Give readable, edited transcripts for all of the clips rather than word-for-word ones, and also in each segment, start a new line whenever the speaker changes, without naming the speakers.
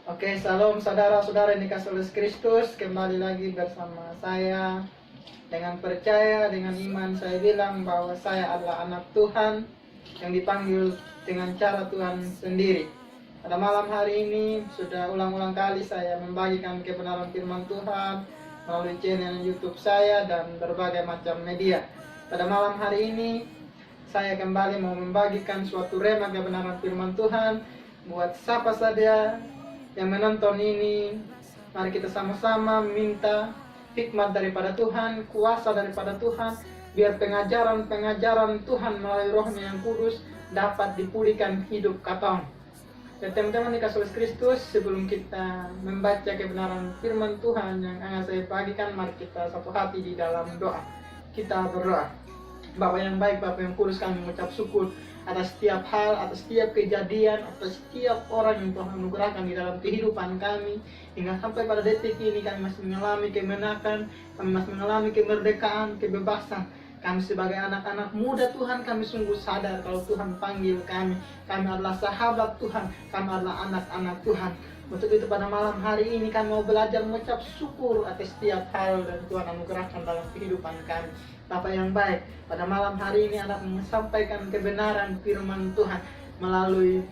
Oke, salam saudara-saudara yang dikasih oleh Kristus. Kembali lagi bersama saya. Dengan percaya, dengan iman, saya bilang bahwa saya adalah anak Tuhan yang dipanggil dengan cara Tuhan sendiri. Pada malam hari ini, sudah ulang-ulang kali saya membagikan kebenaran firman Tuhan melalui channel YouTube saya dan berbagai macam media. Pada malam hari ini, saya kembali mau membagikan suatu rema kebenaran firman Tuhan buat siapa saja yang menonton ini. Mari kita sama-sama minta hikmat daripada Tuhan, kuasa daripada Tuhan, biar pengajaran-pengajaran Tuhan melalui Roh-Nya yang kudus dapat dipulihkan hidup katong. Dan teman-teman dikasih oleh Kristus, sebelum kita membaca kebenaran firman Tuhan yang akan saya bagikan, mari kita satu hati di dalam doa. Kita berdoa. Bapa yang baik, Bapa yang kudus, kami mengucap syukur atas setiap hal, atas setiap kejadian, atas setiap orang yang Tuhan anugerahkan di dalam kehidupan kami. Hingga sampai pada detik ini kami masih mengalami kemenangan, kami masih mengalami kemerdekaan, kebebasan. Kami sebagai anak-anak muda Tuhan, kami sungguh sadar kalau Tuhan panggil kami. Kami adalah sahabat Tuhan, kami adalah anak-anak Tuhan. Untuk itu pada malam hari ini kami mau belajar mengucap syukur atas setiap hal dan Tuhan anugerahkan dalam kehidupan kami. Bapa yang baik, pada malam hari ini anak menyampaikan kebenaran firman Tuhan melalui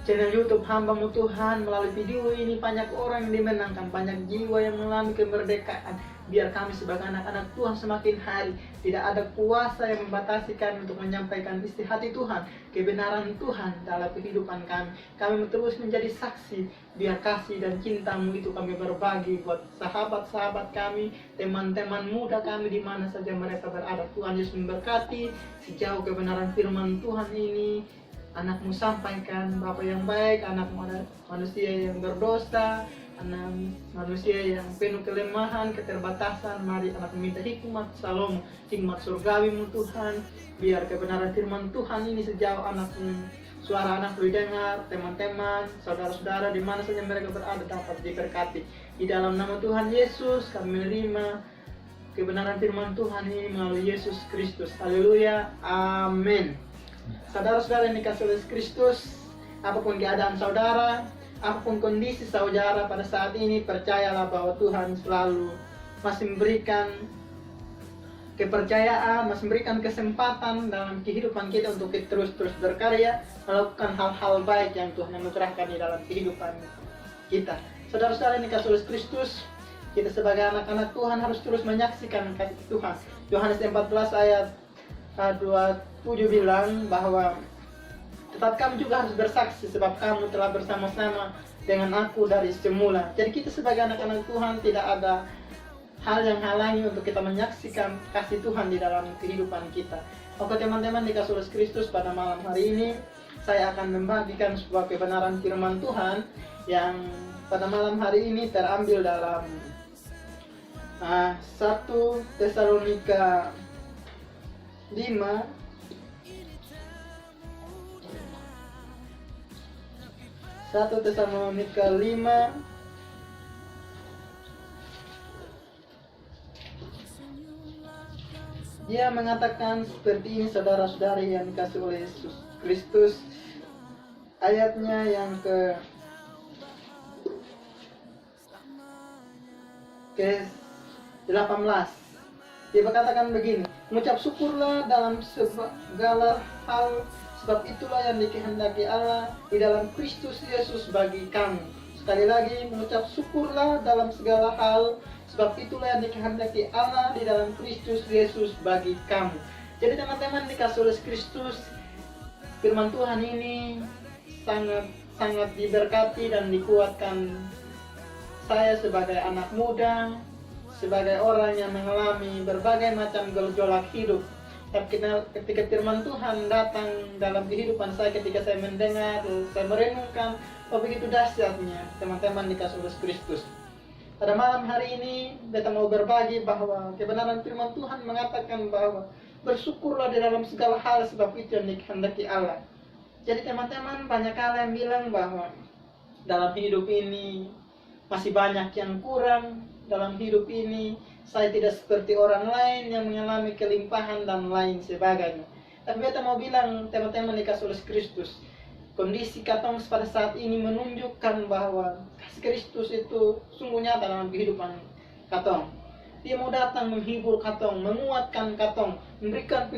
channel YouTube hamba-Mu Tuhan. Melalui video ini banyak orang yang dimenangkan, banyak jiwa yang mengalami kemerdekaan. Biar kami sebagai anak-anak Tuhan semakin hari tidak ada kuasa yang membatasi kami untuk menyampaikan isi hati Tuhan, kebenaran Tuhan dalam kehidupan kami. Kami terus menjadi saksi, biar kasih dan cinta-Mu itu kami berbagi buat sahabat-sahabat kami, teman-teman muda kami di mana saja mereka berada. Tuhan Yesus memberkati sejauh kebenaran firman Tuhan ini. Anak-Mu sampaikan, Bapa yang baik, anak manusia yang berdosa, anak manusia yang penuh kelemahan, keterbatasan. Mari anak minta hikmat Salomo, hikmat surgawi-Mu Tuhan, biar kebenaran firman Tuhan ini sejauh suara anak didengar, teman-teman, saudara-saudara di mana saja mereka berada dapat diberkati. Di dalam nama Tuhan Yesus kami menerima kebenaran firman Tuhan ini melalui Yesus Kristus. Haleluya, amin. Saudara-saudara yang dikasih oleh Kristus, apapun keadaan saudara, apapun kondisi saudara pada saat ini, percayalah bahwa Tuhan selalu masih memberikan kepercayaan, masih memberikan kesempatan dalam kehidupan kita untuk terus berkarya, melakukan hal-hal baik yang Tuhan anugerahkan di dalam kehidupan kita. Saudara-saudara yang dikasih oleh Kristus, kita sebagai anak-anak Tuhan harus terus menyaksikan kasih Tuhan. Yohanes 14 ayat 27 bilang bahwa tetap kamu juga harus bersaksi sebab kamu telah bersama-sama dengan aku dari semula. Jadi kita sebagai anak-anak Tuhan tidak ada hal yang halangi untuk kita menyaksikan kasih Tuhan di dalam kehidupan kita. Oke teman-teman dikasih oleh Kristus, pada malam hari ini saya akan membagikan sebuah kebenaran firman Tuhan yang pada malam hari ini terambil dalam 1 Tesalonika 5 dia mengatakan seperti ini, saudara-saudari yang dikasih oleh Yesus Kristus. Ayatnya yang ke 18. Dia berkatakan begini, mengucap syukurlah dalam segala hal, sebab itulah yang dikehendaki Allah di dalam Kristus Yesus bagi kamu. Sekali lagi, mengucap syukurlah dalam segala hal, sebab itulah yang dikehendaki Allah di dalam Kristus Yesus bagi kamu. Jadi teman-teman dikasih oleh Kristus, firman Tuhan ini sangat diberkati dan dikuatkan saya sebagai anak muda, sebagai orang yang mengalami berbagai macam gejolak hidup. Tapi ketika firman Tuhan datang dalam kehidupan saya, ketika saya mendengar, saya merenungkan, begitu dahsyatnya teman-teman dikasih oleh Kristus. Pada malam hari ini, kita mau berbagi bahwa kebenaran firman Tuhan mengatakan bahwa bersyukurlah di dalam segala hal, sebab itu yang dikehendaki Allah. Jadi teman-teman, banyak hal yang bilang bahwa dalam hidup ini masih banyak yang kurang. Dalam hidup ini saya tidak seperti orang lain yang mengalami kelimpahan dan lain sebagainya. Tapi kita mau bilang teman-teman dikasih oleh Kristus, Kondisi katong pada saat ini menunjukkan bahwa kasih Kristus itu sungguh nyata dalam kehidupan katong. Dia mau datang menghibur katong, menguatkan katong, memberikan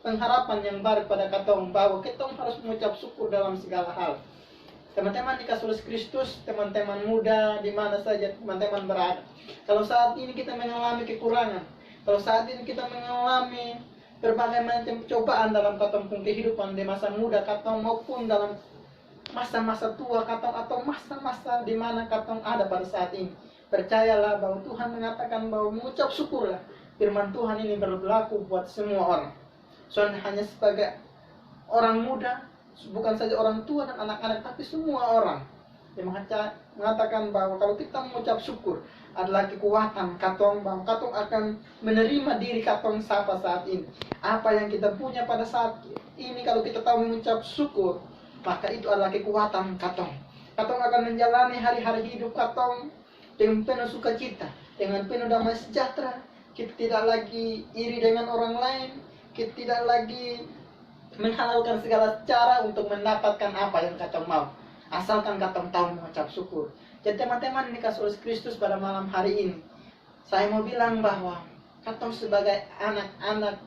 pengharapan yang baru pada katong bahwa katong harus mengucap syukur dalam segala hal. Teman-teman di Yesus Kristus, teman-teman muda di mana saja teman-teman berada. Kalau saat ini kita mengalami kekurangan, kalau saat ini kita mengalami berbagai macam cobaan dalam katong kehidupan di masa muda katong maupun dalam masa-masa tua katong atau masa-masa di mana katong ada pada saat ini, percayalah bahwa Tuhan mengatakan bahwa mengucap syukurlah. Firman Tuhan ini berlaku buat semua orang. Soalnya hanya sebagai orang muda, bukan saja orang tua dan anak-anak, tapi semua orang. Dia mengatakan bahwa kalau kita mengucap syukur adalah kekuatan katong, bahwa katong akan menerima diri katong sapa saat ini. Apa yang kita punya pada saat ini, kalau kita tahu mengucap syukur, maka itu adalah kekuatan katong. Katong akan menjalani hari-hari hidup katong dengan penuh sukacita, dengan penuh damai sejahtera. Kita tidak lagi iri dengan orang lain, kita tidak lagi menghalalkan segala cara untuk mendapatkan apa yang katong mau, asalkan katong tahu mengucap syukur. Jadi teman-teman di Yesus Kristus pada malam hari ini, saya mau bilang bahwa katong sebagai anak-anak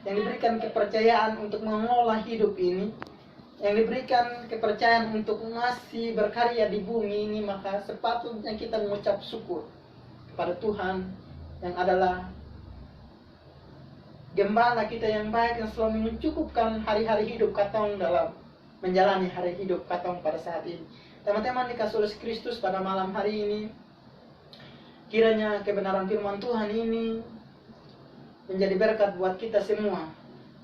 yang diberikan kepercayaan untuk mengelola hidup ini, yang diberikan kepercayaan untuk masih berkarya di bumi ini, maka sepatutnya kita mengucap syukur kepada Tuhan yang adalah gembala kita yang baik, yang selalu mencukupkan hari-hari hidup katong dalam menjalani hari hidup katong pada saat ini. Teman-teman di Yesus Kristus pada malam hari ini, kiranya kebenaran firman Tuhan ini menjadi berkat buat kita semua,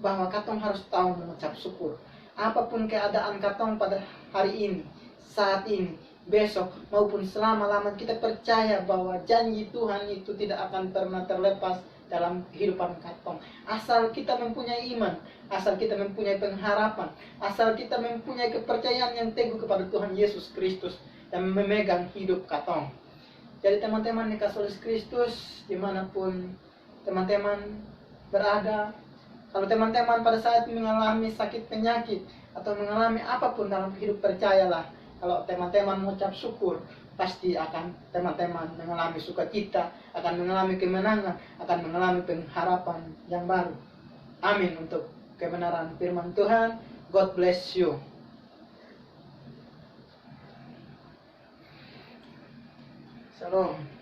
bahwa katong harus tahu mengucap syukur. Apapun keadaan katong pada hari ini, saat ini, besok, maupun selama-lamanya, kita percaya bahwa janji Tuhan itu tidak akan pernah terlepas dalam kehidupan katong. Asal kita mempunyai iman, asal kita mempunyai pengharapan, asal kita mempunyai kepercayaan yang teguh kepada Tuhan Yesus Kristus yang memegang hidup katong. Jadi teman-teman di Yesus Kristus, dimanapun teman-teman berada, kalau teman-teman pada saat mengalami sakit penyakit atau mengalami apapun dalam hidup, percayalah, kalau teman-teman mengucap syukur, pasti akan teman-teman mengalami sukacita, akan mengalami kemenangan, akan mengalami pengharapan yang baru. Amin untuk kebenaran firman Tuhan. God bless you. Shalom.